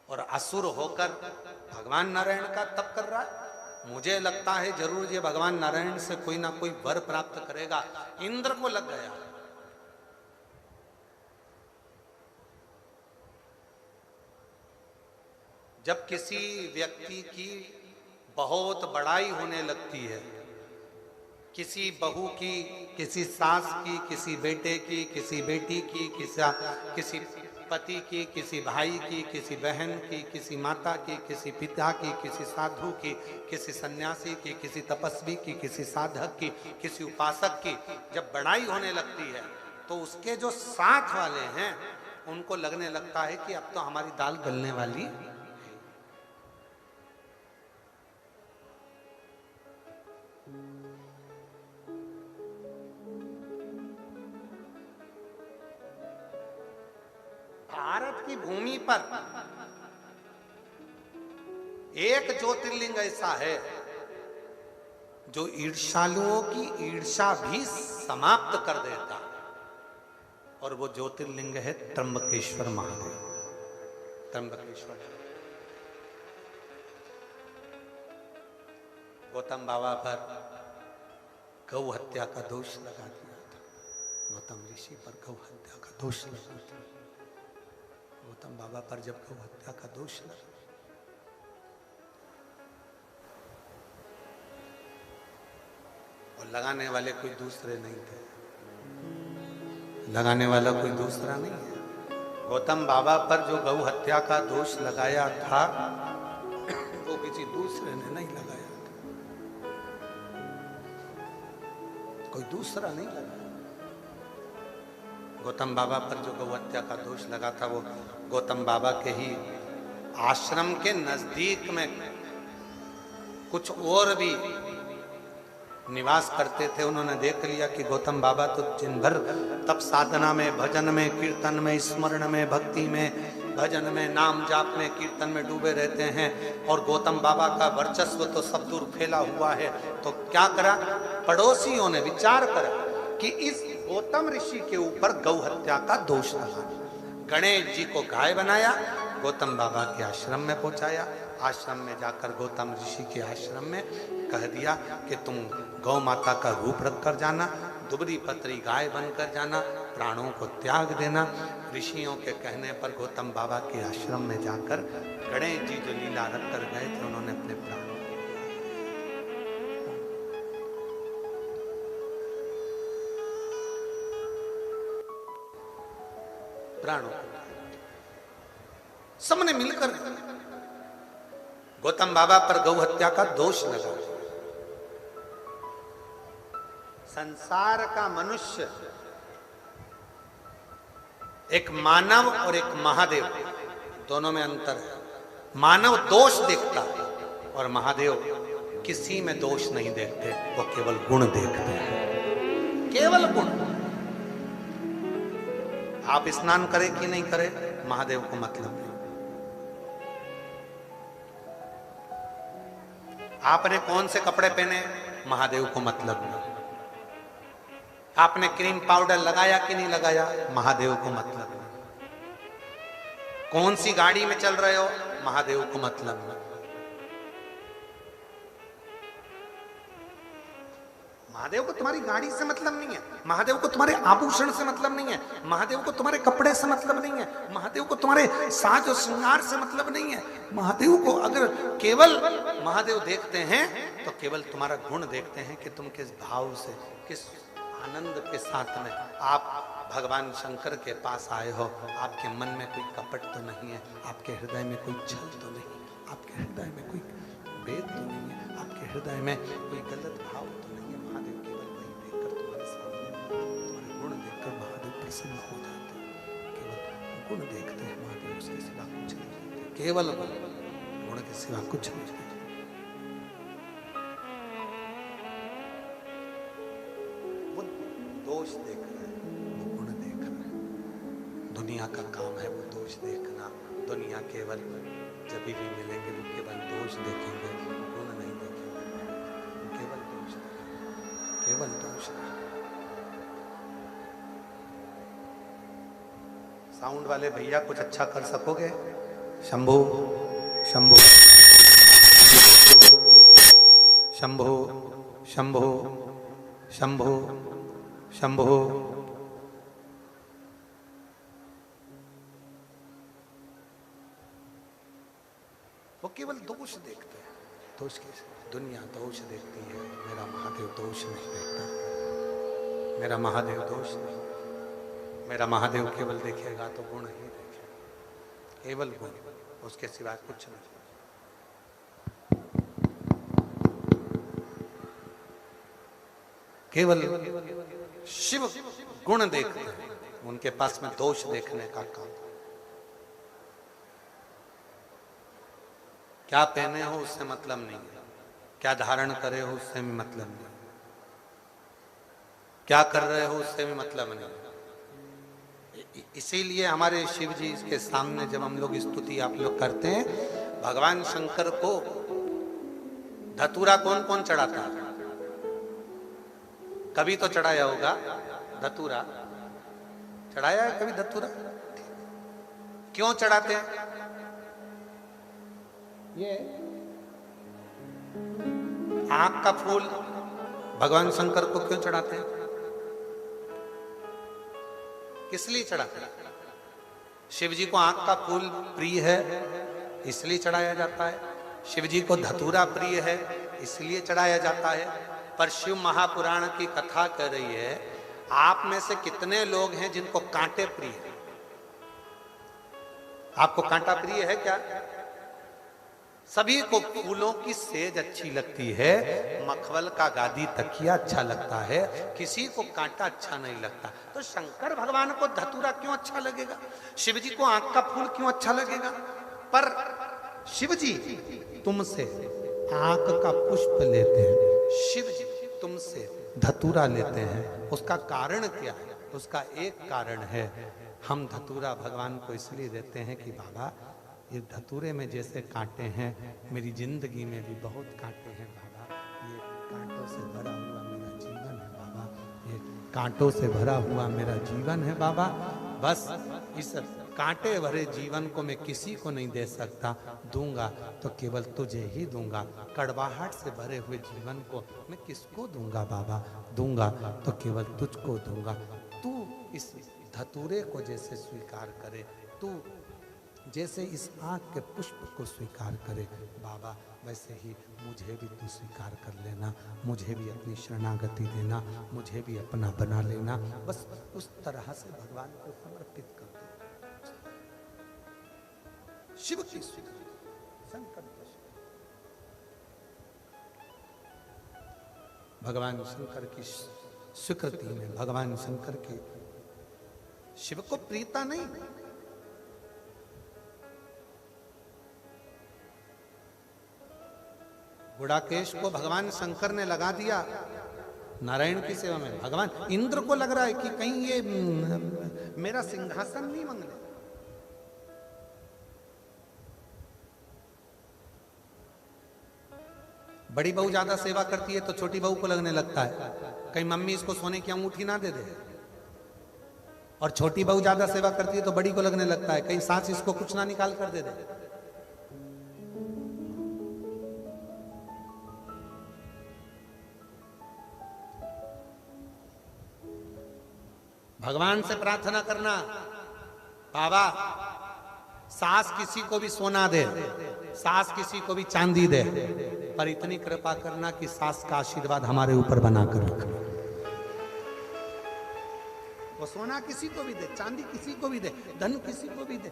और असुर होकर भगवान नारायण का तप कर रहा है। मुझे लगता है जरूर ये भगवान नारायण से कोई ना कोई वर प्राप्त करेगा। इंद्र को लग गया। जब किसी व्यक्ति की बहुत बड़ाई होने लगती है, किसी बहू की, किसी सास की, किसी बेटे की, किसी बेटी की, किसी पति की, किसी भाई की, किसी बहन की, किसी माता की, किसी पिता की, किसी साधु की, किसी सन्यासी की, किसी तपस्वी की, किसी साधक की, किसी उपासक की जब बड़ाई होने लगती है तो उसके जो साथ वाले हैं उनको लगने लगता है कि अब तो हमारी दाल गलने वाली। भारत की भूमि पर एक ज्योतिर्लिंग ऐसा है जो ईर्ष्यालुओं की ईर्ष्या भी समाप्त कर देता, और वो ज्योतिर्लिंग है त्र्यंबकेश्वर महादेव। त्र्यंबकेश्वर गौतम बाबा पर गौ हत्या का दोष लगा दिया था। गौतम ऋषि पर गौ हत्या का दोष लगा था। गौतम बाबा पर जब गौ हत्या का दोष लगा, और लगाने वाले कोई दूसरे नहीं थे, लगाने वाला कोई दूसरा नहीं है। गौतम बाबा पर जो गौ हत्या का दोष लगाया था वो किसी दूसरे ने नहीं लगाया था, कोई दूसरा नहीं लगाया। गौतम बाबा पर जो गौ हत्या का दोष लगा था वो गौतम बाबा के ही आश्रम के नजदीक में कुछ और भी निवास करते थे। उन्होंने देख लिया कि गौतम बाबा तो दिन भर तप साधना में, भजन में, कीर्तन में, स्मरण में, भक्ति में, भजन में, नाम जाप में, कीर्तन में डूबे रहते हैं, और गौतम बाबा का वर्चस्व तो सब दूर फैला हुआ है। तो क्या करा, पड़ोसियों ने विचार करा कि इस गौतम ऋषि के ऊपर गौ हत्या का दोष लगा। गणेश जी को गाय बनाया, गौतम बाबा के आश्रम में पहुंचाया। आश्रम में जाकर गौतम ऋषि के आश्रम में कह दिया कि तुम गौ माता का रूप रख कर जाना, दुबली पतरी गाय बनकर जाना, प्राणों को त्याग देना। ऋषियों के कहने पर गौतम बाबा के आश्रम में जाकर गणेश जी जो लीला रख कर गए थे, उन्होंने अपने प्राणों सबने मिलकर गौतम बाबा पर गौ हत्या का दोष लगा। संसार का मनुष्य, एक मानव और एक महादेव, दोनों में अंतर है। मानव दोष देखता है और महादेव किसी में दोष नहीं देखते, वो केवल गुण देखते हैं, केवल गुण। आप स्नान करें कि नहीं करें, महादेव को मतलब नहीं। आपने कौन से कपड़े पहने, महादेव को मतलब नहीं। आपने क्रीम पाउडर लगाया कि नहीं लगाया, महादेव को मतलब नहीं। कौन सी गाड़ी में चल रहे हो, महादेव को मतलब नहीं। महादेव को तुम्हारी गाड़ी से मतलब नहीं है, महादेव को तुम्हारे आभूषण से मतलब नहीं है, महादेव को तुम्हारे कपड़े से मतलब नहीं है, महादेव को तुम्हारे साज और श्रृंगार से मतलब नहीं है। महादेव को अगर केवल महादेव देखते हैं तो केवल तुम्हारा गुण देखते हैं कि तुम किस भाव से, किस आनंद के साथ में आप भगवान शंकर के पास आए हो। आपके मन में कोई कपट तो नहीं है, आपके हृदय में कोई छल तो नहीं, आपके हृदय में कोई भेद तो नहीं है, आपके हृदय में कोई गलत भाव तो नहीं है। महादेव केवल वही देखकर तुम्हारे सामने, तुम्हारे गुण देखकर महादेव प्रसन्न हो जाते हैं। केवल गुण देखते हैं महादेव, उसके सिवा कुछ नहीं देखते, केवल गुण के सिवा कुछ नहीं देखते। वो दोष देख रहे हैं, वो गुण देख रहे हैं। दुनिया का काम है वो दोष देखना। दुनिया केवल जब भी मिलेंगे वो केवल दोष देखेंगे, गुण नहीं देखेंगे, केवल दोष देखेंगे, केवल दोष। साउंड वाले भैया कुछ अच्छा कर सकोगे? शंभो शंभो शंभो शंभो शंभो शंभो। वो केवल दोष देखते हैं, दोष कैसे? दुनिया दोष देखती है, मेरा महादेव दोष नहीं देखता। मेरा महादेव दोष नहीं, मेरा महादेव केवल देखेगा तो गुण ही देखेगा, केवल गुण, उसके सिवा कुछ नहीं। केवल शिव गुण देखते हैं, उनके पास में दोष देखने का काम। क्या पहने हो उससे मतलब नहीं है, क्या धारण करे हो उससे भी मतलब नहीं, क्या कर रहे हो उससे भी मतलब नहीं। इसीलिए हमारे शिव जी के सामने जब हम लोग स्तुति आप लोग करते हैं, भगवान शंकर को धतूरा कौन कौन चढ़ाता है? कभी तो चढ़ाया होगा धतूरा, चढ़ाया है कभी धतूरा? क्यों चढ़ाते हैं? ये आंख का फूल भगवान शंकर को क्यों चढ़ाते हैं? किस लिए चढ़ाते हैं? शिव जी को आंख का फूल प्रिय है इसलिए चढ़ाया जाता है। शिव जी को धतूरा प्रिय है इसलिए चढ़ाया जाता है। पर शिव महापुराण की कथा कह रही है, आप में से कितने लोग हैं जिनको कांटे प्रिय है? आपको कांटा प्रिय है क्या? सभी को फूलों की सेज अच्छी लगती है, मखमल का गादी तकिया अच्छा लगता है, किसी को कांटा अच्छा नहीं लगता। तो शंकर भगवान को धतूरा क्यों अच्छा लगेगा? शिव जी को आंख का फूल क्यों अच्छा लगेगा? पर शिव जी तुमसे आंख का पुष्प लेते हैं, शिव जी तुमसे धतूरा लेते हैं। उसका कारण क्या है? उसका एक कारण है, हम धतूरा भगवान को इसलिए देते हैं कि बाबा ये धतूरे में जैसे कांटे हैं, मेरी जिंदगी में भी बहुत कांटे हैं बाबा, ये कांटों से भरा हुआ मेरा जीवन है बाबा, ये कांटों से भरा हुआ मेरा जीवन है बाबा। बस इस कांटे भरे जीवन को मैं किसी को नहीं दे सकता, दूंगा तो केवल तुझे ही दूंगा। कड़वाहट से भरे हुए जीवन को मैं किसको दूंगा बाबा? दूंगा तो केवल तुझको दूंगा। तू इस धतूरे को जैसे स्वीकार करे, तू जैसे इस आँख के पुष्प को स्वीकार करे बाबा, वैसे ही मुझे भी तू स्वीकार कर लेना, मुझे भी अपनी शरणागति देना, मुझे भी अपना बना लेना। बस उस तरह से भगवान को समर्पित कर दो। शिव की शंकर भगवान शंकर की स्वीकृति में, भगवान शंकर के शिव को प्रीता नहीं, गुड़ाकेश को भगवान शंकर ने लगा दिया नारायण की सेवा में। भगवान इंद्र को लग रहा है कि कहीं ये मेरा सिंहासन नहीं मंगले। बड़ी बहू ज्यादा सेवा करती है तो छोटी बहू को लगने लगता है कहीं मम्मी इसको सोने की अंगूठी ना दे दे, और छोटी बहू ज्यादा सेवा करती है तो बड़ी को लगने लगता है कहीं सास इसको कुछ ना निकाल कर दे दे। भगवान से प्रार्थना करना, बाबा सास किसी को भी सोना दे, सास किसी को भी चांदी दे, पर इतनी कृपा करना कि सास का आशीर्वाद हमारे ऊपर बनाकर रखना। वो सोना किसी को भी दे, चांदी किसी को भी दे, धन किसी को भी दे,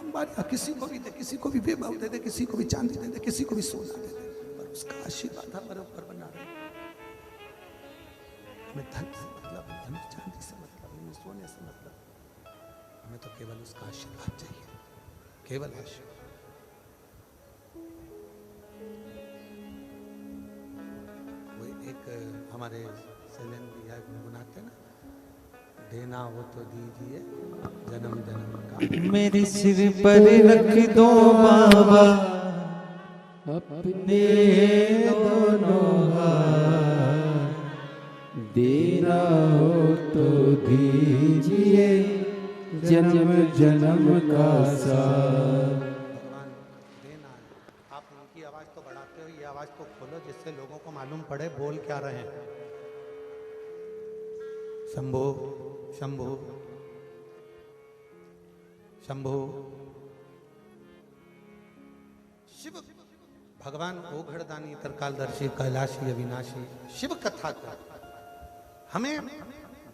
अंबारियां किसी को भी दे, किसी को भी बेबाव दे दे, किसी को भी चांदी दे दे, किसी को भी सोना दे दे, पर उसका आशीर्वाद हमारे ऊपर बना रहे। हमें धन से मतलब नहीं, हमें चांदी से मतलब नहीं, सोने से मतलब, हमें तो केवल उसका आशीर्वाद चाहिए, केवल आशीर्वाद। वो एक हमारे सैलन भैया गुनगुनाते ना, देना हो तो दीजिए जन्म जन्म का, मेरी सिर पर रख दो बाबा अपने दोनों हाथ, देना हो तो दीजिए जन्म जन्म का साथ। आवाज तो बढ़ाते हो, ये आवाज तो खोलो जिससे लोगों को मालूम पड़े बोल क्या रहे हैं। शंभो शंभो शंभो। शिव भगवान ओघड़दानी त्रिकालदर्शी कैलाशी अविनाशी शिव कथा का हमें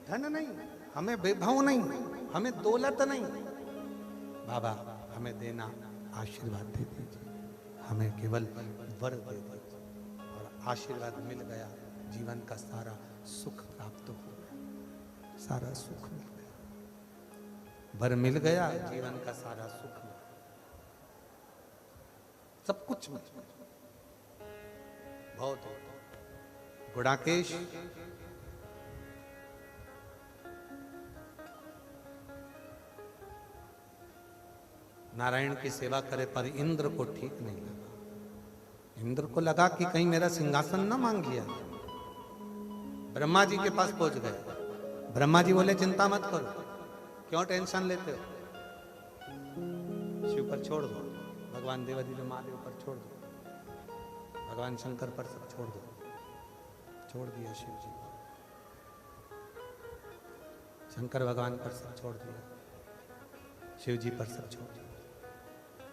धन नहीं, हमें वैभव नहीं, हमें दौलत नहीं, बाबा हमें देना आशीर्वाद दे दीजिए, हमें केवल वर दे दीजिए। और आशीर्वाद मिल गया, जीवन का सारा सुख प्राप्त हो गया, सारा सुख मिल गया। वर मिल गया, जीवन का सारा सुख मिल गया, सब कुछ मिल गया। बहुत गुणाकेश नारायण की सेवा करे पर इंद्र को ठीक नहीं लगा। इंद्र को लगा कि कहीं मेरा सिंहासन ना मांग लिया। ब्रह्मा जी के पास पहुंच गए। ब्रह्मा जी बोले चिंता मत करो, क्यों टेंशन लेते हो, शिव पर छोड़ दो, भगवान देवादिदेव महादेव पर छोड़ दो, भगवान शंकर पर सब छोड़ दो। छोड़ दिया शिव जी को, शंकर भगवान पर सब छोड़ दिया, शिव जी पर सब छोड़ दिया।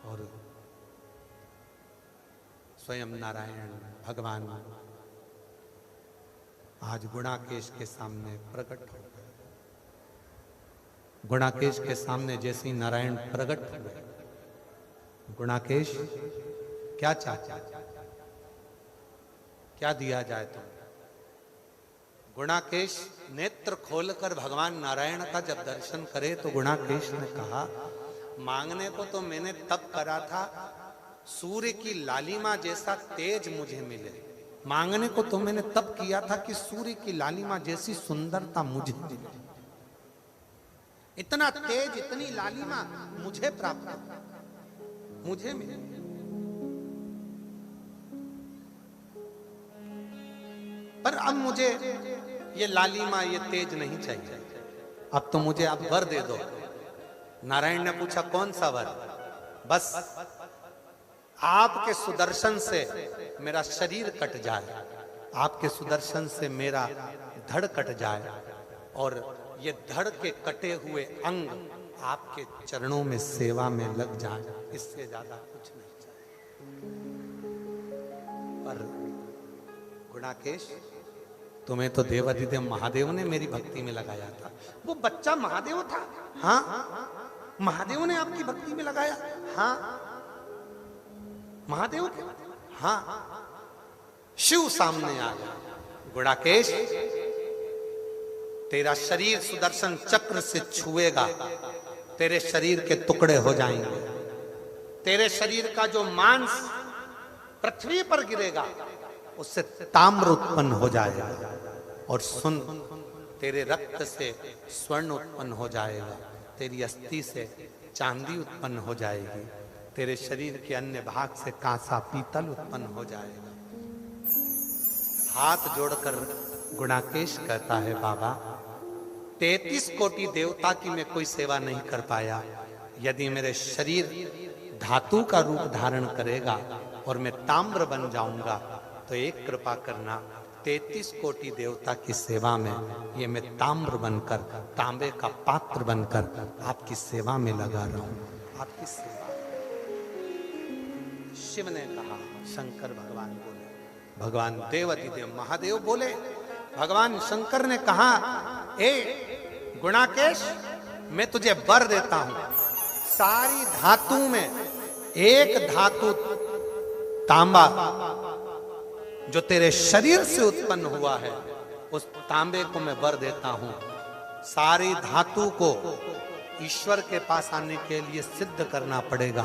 और स्वयं नारायण भगवान आज गुणाकेश के सामने प्रकट हो गए। गुणाकेश के सामने जैसे ही नारायण प्रकट हुए, गुणाकेश क्या चाहता, क्या दिया जाए तुम? गुणाकेश नेत्र खोलकर भगवान नारायण का जब दर्शन करे तो गुणाकेश ने कहा, मांगने को तो मैंने तब करा था सूर्य की लालिमा जैसा तेज मुझे मिले। मांगने को तो मैंने तब किया था कि सूर्य की लालिमा जैसी सुंदरता मुझे मिले। इतना तेज, इतनी लालिमा मुझे प्राप्त हो, मुझे मिले। पर अब मुझे ये लालिमा, ये तेज नहीं चाहिए, अब तो मुझे आप वर दे दो। नारायण ने पूछा कौन सा वर? बस आपके सुदर्शन से मेरा शरीर कट जाए, आपके सुदर्शन से मेरा धड़ कट जाए और ये धड़ के कटे हुए अंग आपके चरणों में सेवा में लग जाए, इससे ज्यादा कुछ नहीं चाहिए। पर गुणाकेश, तुम्हें तो देवादिदेव महादेव ने मेरी भक्ति में लगाया था। वो बच्चा महादेव था, हाँ महादेव ने आपकी भक्ति में लगाया, हाँ महादेव के, हाँ। शिव सामने आ गया, गुणाकेश तेरा शरीर सुदर्शन चक्र से छुएगा, तेरे शरीर के टुकड़े हो जाएंगे, तेरे शरीर का जो मांस पृथ्वी पर गिरेगा उससे ताम्र उत्पन्न हो जाएगा, और सुन तेरे रक्त से स्वर्ण उत्पन्न हो जाएगा, तेरी अस्थि से चांदी उत्पन्न हो जाएगी, तेरे शरीर के अन्य भाग से कांसा पीतल उत्पन्न हो जाएगा। हाथ जोड़कर गुणाकेश कहता है, बाबा 33 कोटि देवता की मैं कोई सेवा नहीं कर पाया, यदि मेरे शरीर धातु का रूप धारण करेगा और मैं ताम्र बन जाऊंगा तो एक कृपा करना, 33 कोटि देवता की सेवा में ये मैं ताम्र बनकर, तांबे का पात्र बनकर आपकी सेवा में लगा रहूं, आपकी सेवा। शिव ने कहा, शंकर भगवान बोले, भगवान देवादिदेव महादेव बोले, भगवान शंकर ने कहा, ए गुणाकेश मैं तुझे वर देता हूं, सारी धातु में एक धातु तांबा जो तेरे शरीर से उत्पन्न हुआ है, उस तांबे को मैं वर देता हूं। सारी धातु को ईश्वर के पास आने के लिए सिद्ध करना पड़ेगा,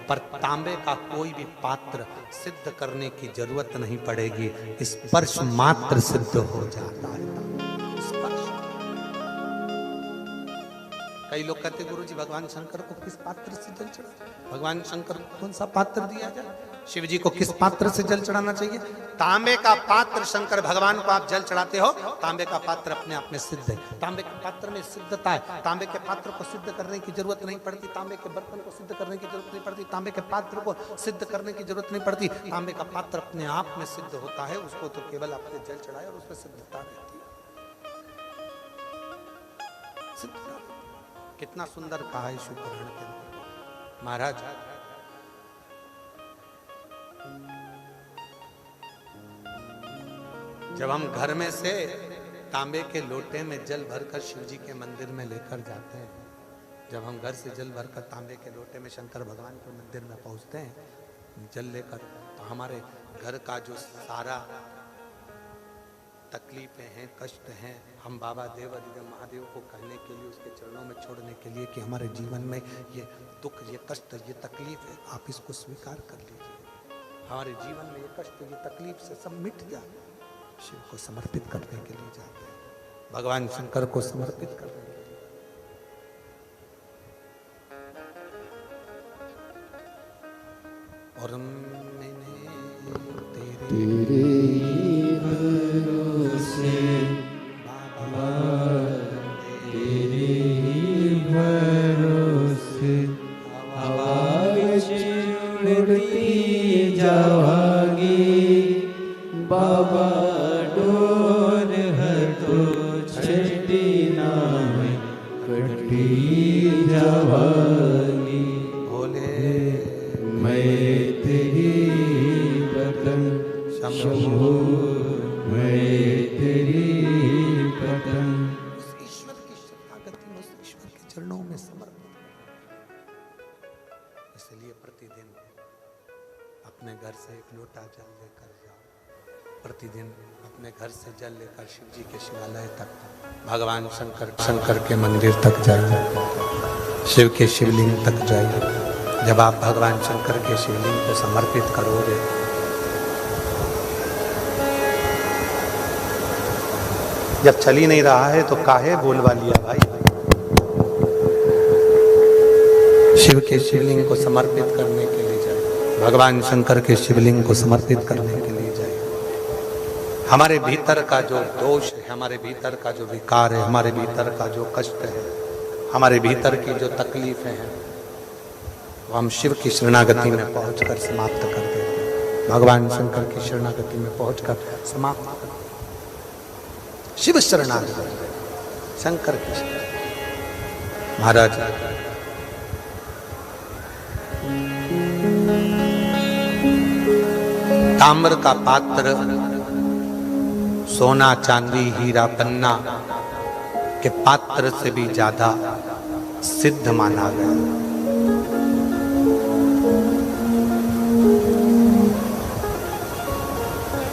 पर तांबे का कोई भी पात्र सिद्ध करने की जरूरत नहीं पड़ेगी, स्पर्श मात्र सिद्ध हो जाता है। स्पर्श। कई लोग कहते गुरु जी भगवान शंकर को किस पात्र से जल चढ़ा, भगवान शंकर को कौन सा पात्र दिया जाए, शिव जी को किस पात्र से जल चढ़ाना चाहिए। तांबे का पात्र शंकर भगवान को आप जल चढ़ाते हो, तांबे का पात्र अपने आप में सिद्ध है, तांबे के पात्र में सिद्धता है, तांबे के पात्र को सिद्ध करने की जरूरत नहीं पड़ती, तांबे के बर्तन को सिद्ध करने की जरूरत नहीं पड़ती, तांबे के पात्र को सिद्ध करने की जरूरत नहीं पड़ती, तांबे का पात्र अपने आप में सिद्ध होता है, उसको तो केवल आपने जल चढ़ाया और उसमें सिद्धता रहती है। कितना सुंदर कहा है शिवपुराण के अंदर महाराज। जब हम घर में से तांबे के लोटे में जल भरकर शिव जी के मंदिर में लेकर जाते हैं, जब हम घर से जल भरकर तांबे के लोटे में शंकर भगवान के मंदिर में पहुंचते हैं जल लेकर, तो हमारे घर का जो सारा तकलीफें हैं, कष्ट हैं, हम बाबा देवाधिदेव महादेव को कहने के लिए, उसके चरणों में छोड़ने के लिए कि हमारे जीवन में ये दुख, ये कष्ट, ये तकलीफ है, आप इसको स्वीकार कर लीजिए, हमारे जीवन में ये कष्ट, ये तकलीफ से सब मिट जाए, शिव को समर्पित करने के लिए जाते हैं, भगवान शंकर को समर्पित करने के लिए। और मैंने तेरे भरोसे बाबा, तेरे भरोसे आवाज़ उड़ती जावागी, बाबा डोर है तो छठी नाम कटी जावागी। भोले मैं तेरी बदन शंभो, मैं तेरी बदन। उस ईश्वर की शरणागति में, उस ईश्वर के चरणों में समर्पित। इसलिए प्रतिदिन अपने घर से एक लोटा जल लेकर जाओ, प्रतिदिन अपने घर से जल लेकर शिव जी के शिवालय तक, भगवान शंकर के मंदिर तक जाइए, शिव के शिवलिंग तक जाइए। जब आप भगवान शंकर के शिवलिंग को समर्पित करोगे, जब चल ही नहीं रहा है तो काहे बोलवा लिया भाई। शिव के शिवलिंग को समर्पित करने के लिए जाए, भगवान शंकर के शिवलिंग को समर्पित करने के लिए जाए। हमारे भीतर का जो दोष है, हमारे भीतर का जो विकार है, हमारे भीतर का जो कष्ट है, हमारे भीतर की जो तकलीफें हैं, वो हम शिव की शरणागति में पहुंचकर समाप्त कर देते हैं, भगवान शंकर की शरणागति में पहुंचकर समाप्त कर देते। शिव शरणागति, शंकर की शरणागति। महाराज ताम्र का पात्र सोना चांदी हीरा पन्ना के पात्र से भी ज्यादा सिद्ध माना गया।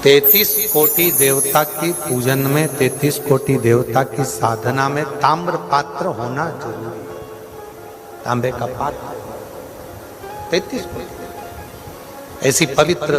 33 कोटि देवता की पूजन में, 33 कोटि देवता की साधना में ताम्र पात्र होना जरूरी है। तांबे का पात्र 33 कोटि, ऐसी पवित्र